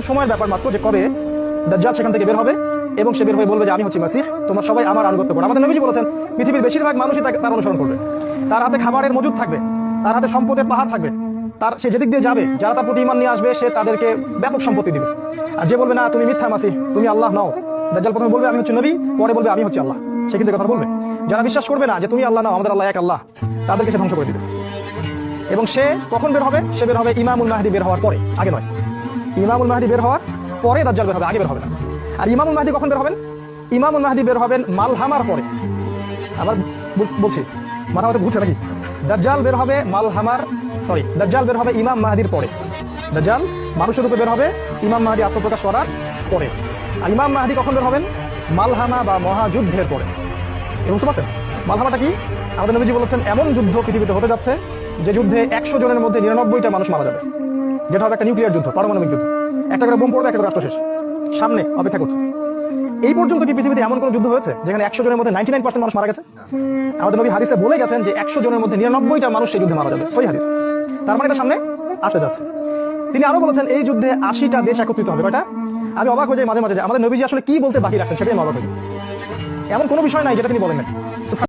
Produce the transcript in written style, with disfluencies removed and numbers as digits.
কেবল সময়ের ব্যাপার মাত্র যে কবে দাজ্জাল সেখান থেকে বের হবে এবং সে বের হয়ে বলবে যে আমি হচ্ছি মাসিহ, তোমরা সবাই আমার আনুগত্য করো। আমাদের নবীজি বলেছেন পৃথিবীর বেশিরভাগ মানুষই তার অনুসরণ করবে। তার হাতে খাবারের মজুদ থাকবে, তার হাতে সম্পদের পাহাড় থাকবে, তার সে যেদিক দিয়ে যাবে যারা তার প্রতি ঈমান নিয়ে আসবে সে তাদেরকে ব্যাপক সম্পত্তি দিবে। আর যে বলবে না তুমি মিথ্যা মাসিহ, তুমি আল্লাহ নও, দাজ্জাল প্রথমে বলবে আমি হচ্ছি নবী, পরে বলবে আমি হচ্ছি আল্লাহ। সে কিন্তু কথা বলবে। যারা বিশ্বাস করবে না যে তুমি আল্লাহ নও, আমাদের আল্লাহ এক আল্লাহ, তাদেরকে সে ধ্বংস করে দিবে। এবং সে কখন বের হবে? সে বের হবে ইমামুল মাহদী বের হওয়ার পরে, আগে নয়। ইমামুল মাহদী বের হওয়ার পরে দাজ্জাল বের হবে, আগে বের হবে না। আর ইমামুল মাহদী কখন বের হবেন? ইমামুল মাহদী বের হবেন মালহামার পরে। আবার বলছি, মাথা হয়তো ঘুরছে নাকি? দাজ্জাল বের হবে দাজ্জাল বের হবে ইমাম মাহদীর পরে। দাজ্জাল মানুষের রূপে বের হবে ইমাম মাহদী আত্মপ্রকাশ করার পরে। আর ইমাম মাহদী কখন বের হবেন? মালহামা বা মহাযুদ্ধের পরে। বুঝতে পারছেন মালহামাটা কি? আমাদের নবীজি বলেছেন এমন যুদ্ধ পৃথিবীতে হতে যাচ্ছে যে যুদ্ধে 100 জনের মধ্যে 99টা মানুষ মারা যাবে, যেটা হবে একটা নিউক্লিয়ার যুদ্ধ, পারমাণবিক যুদ্ধ। একটা করে বোম পড়বে, একটা করে রাষ্ট্র শেষ। সামনে অপেক্ষা করছে। এই পর্যন্ত কি পৃথিবীতে এমন কোন যুদ্ধ হয়েছে যেখানে 100 জনের মধ্যে 99% মানুষ মারা গেছে? আমাদের নবী হাদিসে বলে গেছেন যে 100 জনের মধ্যে 99টা মানুষ সেই যুদ্ধে মারা যাবে। সহি হাদিস। তার মানে এটা সামনে আসতে যাচ্ছে। তিনি আরো বলেছেন এই যুদ্ধে 80টা দেশ একত্রিত হবে। কয়টা? আমি অবাক হয়ে যাই মাঝে মাঝে যে আমাদের নবীজি আসলে কি বলতে বাকি রাখছেন, সেটাই আমি অবাক হয়ে যাই। এমন কোনো বিষয় নাই যেটা তিনি বলেন না।